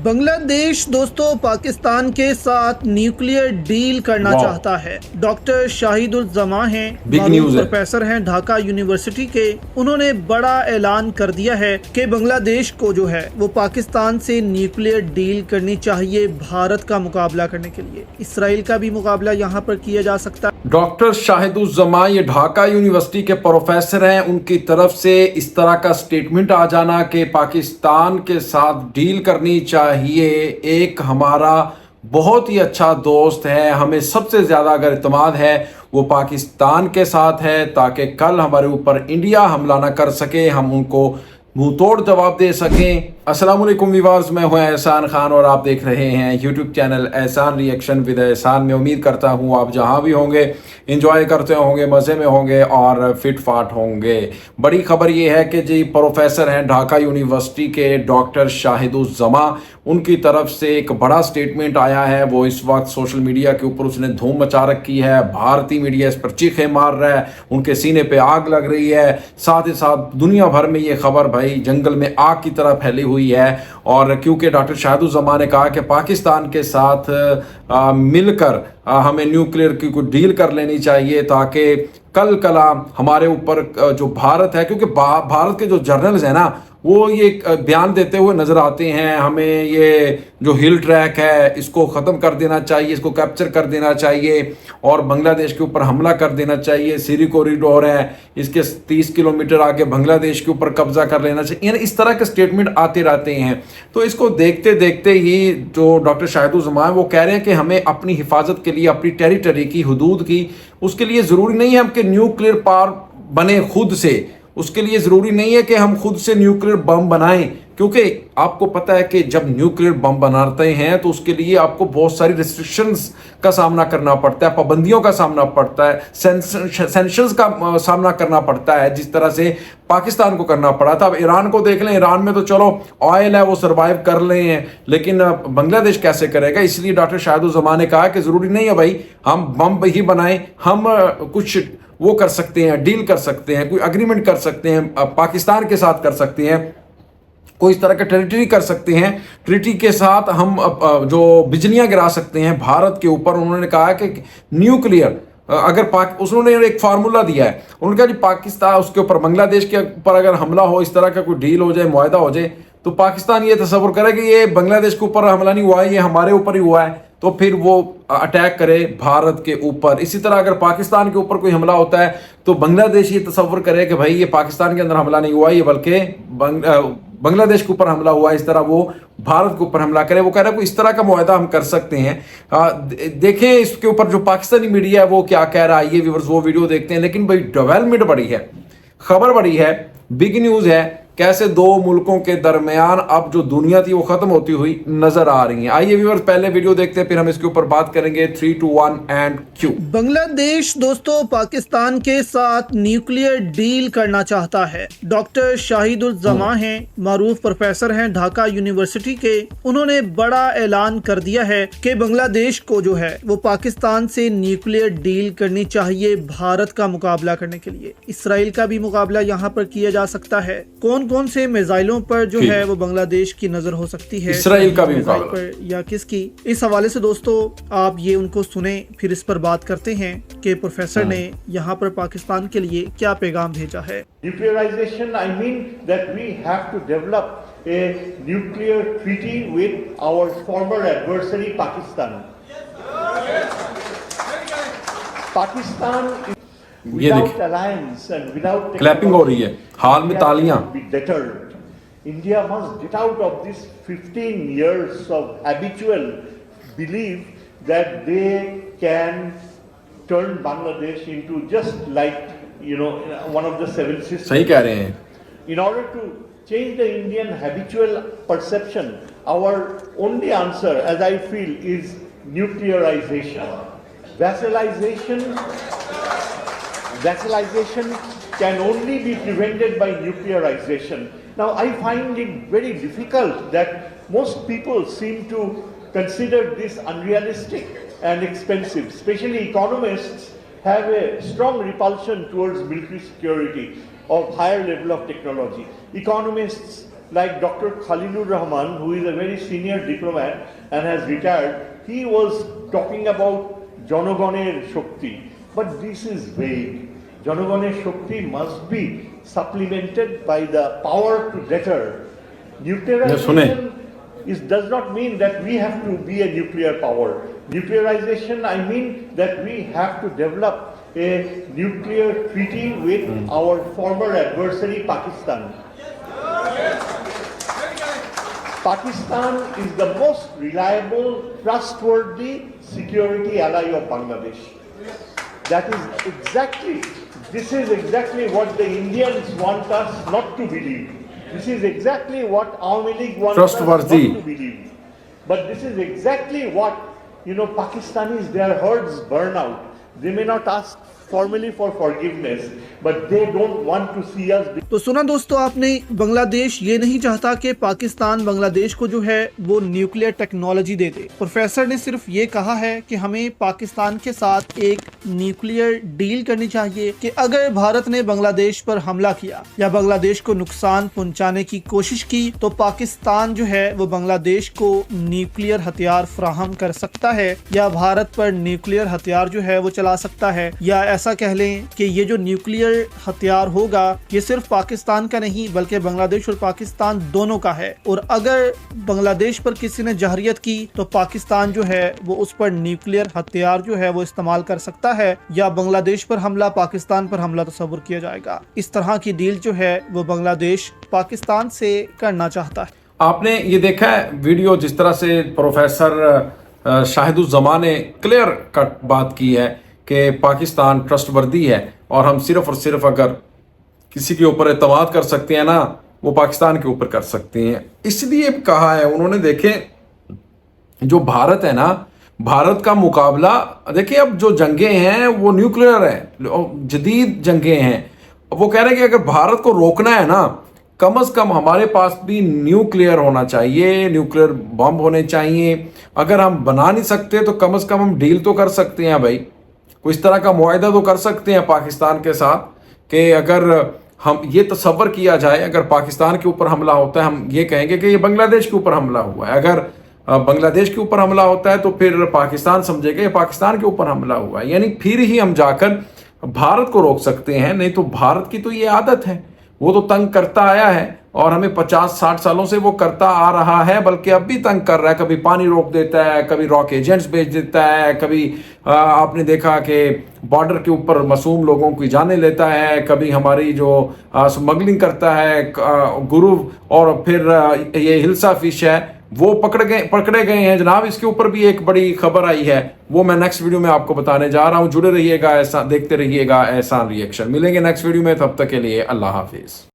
بنگلہ دیش دوستو پاکستان کے ساتھ نیوکلیئر ڈیل کرنا چاہتا ہے۔ ڈاکٹر شاہد الزماں ہیں، معروف پروفیسر ہیں ڈھاکہ یونیورسٹی کے۔ انہوں نے بڑا اعلان کر دیا ہے کہ بنگلہ دیش کو جو ہے وہ پاکستان سے نیوکلیئر ڈیل کرنی چاہیے بھارت کا مقابلہ کرنے کے لیے۔ اسرائیل کا بھی مقابلہ یہاں پر کیا جا سکتا ہے۔ ڈاکٹر شاہد الزماں یہ ڈھاکہ یونیورسٹی کے پروفیسر ہیں، ان کی طرف سے اس طرح کا سٹیٹمنٹ آ جانا کہ پاکستان کے ساتھ ڈیل کرنی چاہیے، ایک ہمارا بہت ہی اچھا دوست ہے، ہمیں سب سے زیادہ اگر اعتماد ہے وہ پاکستان کے ساتھ ہے، تاکہ کل ہمارے اوپر انڈیا حملہ نہ کر سکے، ہم ان کو منہ توڑ جواب دے سکیں۔ السلام علیکم ویورز، میں ہوں احسان خان اور آپ دیکھ رہے ہیں YouTube channel Ehsan reaction with Ehsan. میں امید کرتا ہوں آپ جہاں بھی ہوں گے انجوائے کرتے ہوں گے، مزے میں ہوں گے اور فٹ فاٹ ہوں گے۔ بڑی خبر یہ ہے کہ جی پروفیسر ہیں ڈھاکہ یونیورسٹی کے ڈاکٹر شاہد الزماں، ان کی طرف سے ایک بڑا سٹیٹمنٹ آیا ہے۔ وہ اس وقت سوشل میڈیا کے اوپر اس نے دھوم مچا رکھی ہے، بھارتی میڈیا اس پر چیخیں مار رہا ہے، ان کے سینے پہ آگ لگ رہی ہے، ساتھ ہی ساتھ دنیا بھر میں یہ خبر بھائی جنگل میں آگ کی طرح پھیلی ہوئی ہے۔ اور کیونکہ ڈاکٹر شاہد الزماں نے کہا کہ پاکستان کے ساتھ مل کر ہمیں نیوکلیئر کی کوئی ڈیل کر لینی چاہیے، تاکہ کل کلا ہمارے اوپر جو بھارت ہے، کیونکہ بھارت کے جو جرنلز ہیں نا وہ یہ بیان دیتے ہوئے نظر آتے ہیں، ہمیں یہ جو ہل ٹریک ہے اس کو ختم کر دینا چاہیے، اس کو کیپچر کر دینا چاہیے اور بنگلہ دیش کے اوپر حملہ کر دینا چاہیے۔ سری کوریڈور ہے، اس کے 30 کلومیٹر آگے بنگلہ دیش کے اوپر قبضہ کر لینا چاہیے، یعنی اس طرح کے سٹیٹمنٹ آتے رہتے ہیں۔ تو اس کو دیکھتے دیکھتے ہی جو ڈاکٹر شاہد الزماں وہ کہہ رہے ہیں کہ ہمیں اپنی حفاظت کے لیے، اپنی ٹیریٹری کی، حدود کی، اس کے لیے ضروری نہیں ہے ہم کہ نیوکلیئر پاور بنے خود سے، اس کے لیے ضروری نہیں ہے کہ ہم خود سے نیوکلیئر بم بنائیں، کیونکہ آپ کو پتہ ہے کہ جب نیوکلیئر بم بناتے ہیں تو اس کے لیے آپ کو بہت ساری ریسٹرکشنز کا سامنا کرنا پڑتا ہے، پابندیوں کا سامنا پڑتا ہے، سینکشنز کا سامنا کرنا پڑتا ہے، جس طرح سے پاکستان کو کرنا پڑا تھا۔ اب ایران کو دیکھ لیں، ایران میں تو چلو آئل ہے وہ سروائیو کر لے ہیں، لیکن بنگلہ دیش کیسے کرے گا؟ اس لیے ڈاکٹر شاہد الزماں نے کہا کہ ضروری نہیں ہے بھائی ہم بم ہی بنائیں، ہم کچھ وہ کر سکتے ہیں، ڈیل کر سکتے ہیں، کوئی اگریمنٹ کر سکتے ہیں، پاکستان کے ساتھ کر سکتے ہیں، کوئی اس طرح کا ٹریٹری کر سکتے ہیں، ٹریٹی کے ساتھ ہم جو بجلیاں گرا سکتے ہیں بھارت کے اوپر۔ انہوں نے کہا کہ نیوکلیئر اگر انہوں نے ایک فارمولا دیا ہے، انہوں نے کہا جی پاکستان اس کے اوپر بنگلہ دیش کے اوپر اگر حملہ ہو، اس طرح کا کوئی ڈیل ہو جائے، معاہدہ ہو جائے، تو پاکستان یہ تصور کرے کہ یہ بنگلہ دیش کے اوپر حملہ نہیں ہوا ہے، یہ ہمارے اوپر ہی ہوا ہے، تو پھر وہ اٹیک کرے بھارت کے اوپر۔ اسی طرح اگر پاکستان کے اوپر کوئی حملہ ہوتا ہے تو بنگلہ دیش یہ تصور کرے کہ بھائی یہ پاکستان کے اندر حملہ نہیں ہوا، یہ بلکہ بنگلہ دیش کے اوپر حملہ ہوا، اس طرح وہ بھارت کے اوپر حملہ کرے۔ وہ کہہ رہا ہے کوئی اس طرح کا معاہدہ ہم کر سکتے ہیں۔ دیکھیں اس کے اوپر جو پاکستانی میڈیا ہے وہ کیا کہہ رہا ہے، یہ ویورز وہ ویڈیو دیکھتے ہیں، لیکن بھائی ڈیولپمنٹ بڑی ہے، خبر بڑی ہے، بگ نیوز ہے، کیسے دو ملکوں کے درمیان اب جو دنیا تھی وہ ختم ہوتی ہوئی نظر آ رہی ہیں۔ آئیے ویورز پہلے ویڈیو دیکھتے ہیں، پھر ہم اس کے اوپر بات کریں گے۔ 3 2 1 اینڈ کیوں۔ بنگلہ دیش دوستو پاکستان کے ساتھ نیوکلیئر ڈیل کرنا چاہتا ہے۔ ڈاکٹر شاہد الزماں ہیں، معروف پروفیسر ہیں ڈھاکہ یونیورسٹی کے۔ انہوں نے بڑا اعلان کر دیا ہے کہ بنگلہ دیش کو جو ہے وہ پاکستان سے نیوکلیئر ڈیل کرنی چاہیے بھارت کا مقابلہ کرنے کے لیے۔ اسرائیل کا بھی مقابلہ یہاں پر کیا جا سکتا ہے۔ کون سے میزائلوں پر جو ہے وہ بنگلہ دیش کی نظر ہو سکتی ہے، اسرائیل کا بھی مقابلہ پر یا کس کی؟ اس حوالے سے دوستو آپ یہ ان کو سنیں، پھر اس پر بات کرتے ہیں کہ پروفیسر نے یہاں پر پاکستان کے لیے کیا پیغام بھیجا ہے۔ Nuclearization, I mean that we have to develop a nuclear treaty with our former adversary Pakistan. Pakistan without alliance and without clipping ہو رہی ہے، حال میں تالیاں۔ India must get out of this 15 years of habitual belief that they can turn Bangladesh into just like, one of the seven sisters. صحیح کہہ رہے ہیں۔ In order to change the Indian habitual perception, our only answer, as I feel, is nuclearization. Vassalization can only be prevented by nuclearization. Now, I find it very difficult that most people seem to consider this unrealistic and expensive. Especially economists have a strong repulsion towards military security of higher level of technology. Economists like Dr. Khalilur Rahman, who is a very senior diplomat and has retired, he was talking about Janoganer Shakti. But this is vague. Janoganer Shakti must be supplemented by the power to deter. Nuclearization does not mean that we have to be a nuclear power. Nuclearization, I mean that we have to develop a nuclear treaty with our former adversary, Pakistan. Pakistan is the most reliable, trustworthy security ally of Bangladesh. This is exactly what the Indians want us not to believe. This is exactly what Awami League wants us not to believe. But this is exactly what, Pakistanis, their herds burn out. They may not ask formally for forgiveness, but they don't want to see us. تو سنا دوستو آپ نے، بنگلہ یہ نہیں چاہتا کہ پاکستان بنگلہ کو جو ہے وہ نیوکلیئر ٹیکنالوجی دے دے۔ پروفیسر نے صرف یہ کہا ہے کہ ہمیں پاکستان کے ساتھ ایک نیوکلیئر ڈیل کرنی چاہیے کہ اگر بھارت نے بنگلہ پر حملہ کیا یا بنگلہ کو نقصان پہنچانے کی کوشش کی تو پاکستان جو ہے وہ بنگلہ کو نیوکلیئر ہتھیار فراہم کر سکتا ہے، یا بھارت پر نیوکلیئر ہتھیار جو ہے وہ چلا سکتا ہے، یا ایسا کہہ لیں کہ یہ جو نیوکلیئر ہتھیار ہوگا یہ صرف پاکستان کا نہیں بلکہ بنگلہ اور پاکستان دونوں کا ہے، اور اگر بنگلہ پر کسی نے جہریت کی تو پاکستان جو ہے وہ اس پر نیوکلیئر ہتھیار جو ہے وہ استعمال کر سکتا ہے، یا بنگلہ پر حملہ، پاکستان پر حملہ تصور کیا جائے گا۔ اس طرح کی ڈیل جو ہے وہ بنگلہ پاکستان سے کرنا چاہتا ہے۔ آپ نے یہ دیکھا ہے ویڈیو جس طرح سے پروفیسر شاہد الزماں نے کلیئر کٹ بات کی ہے کہ پاکستان ٹرسٹ وردی ہے، اور ہم صرف اور صرف اگر کسی کے اوپر اعتماد کر سکتے ہیں نا وہ پاکستان کے اوپر کر سکتے ہیں۔ اس لیے کہا ہے انہوں نے، دیکھیں جو بھارت ہے نا، بھارت کا مقابلہ دیکھیں، اب جو جنگیں ہیں وہ نیوکلیئر ہیں، جدید جنگیں ہیں۔ وہ کہہ رہے ہیں کہ اگر بھارت کو روکنا ہے نا، کم از کم ہمارے پاس بھی نیوکلیئر ہونا چاہیے، نیوکلیئر بم ہونے چاہیے۔ اگر ہم بنا نہیں سکتے تو کم از کم ہم ڈیل تو کر سکتے ہیں بھائی، کوئی اس طرح کا معاہدہ تو کر سکتے ہیں پاکستان کے ساتھ کہ اگر ہم یہ تصور کیا جائے اگر پاکستان کے اوپر حملہ ہوتا ہے، ہم یہ کہیں گے کہ یہ بنگلہ کے اوپر حملہ ہوا ہے۔ اگر بنگلہ کے اوپر حملہ ہوتا ہے تو پھر پاکستان سمجھے گا یہ پاکستان کے اوپر حملہ ہوا ہے، یعنی پھر ہی ہم جا کر بھارت کو روک سکتے ہیں۔ نہیں تو بھارت کی تو یہ عادت ہے، وہ تو تنگ کرتا آیا ہے اور ہمیں 50-60 سالوں سے وہ کرتا آ رہا ہے، بلکہ اب بھی تنگ کر رہا ہے۔ کبھی پانی روک دیتا ہے، کبھی راک ایجنٹس بھیج دیتا ہے، کبھی آپ نے دیکھا کہ بارڈر کے اوپر معصوم لوگوں کی جانیں لیتا ہے، کبھی ہماری جو اسمگلنگ کرتا ہے گروہ، اور پھر یہ ہلسا فش ہے وہ پکڑے گئے ہیں جناب۔ اس کے اوپر بھی ایک بڑی خبر آئی ہے، وہ میں نیکسٹ ویڈیو میں آپ کو بتانے جا رہا ہوں۔ جڑے رہیے گا، ایسا دیکھتے رہیے گا احسان ری ایکشن۔ ملیں گے نیکسٹ ویڈیو میں، تب تک کے لیے اللہ حافظ۔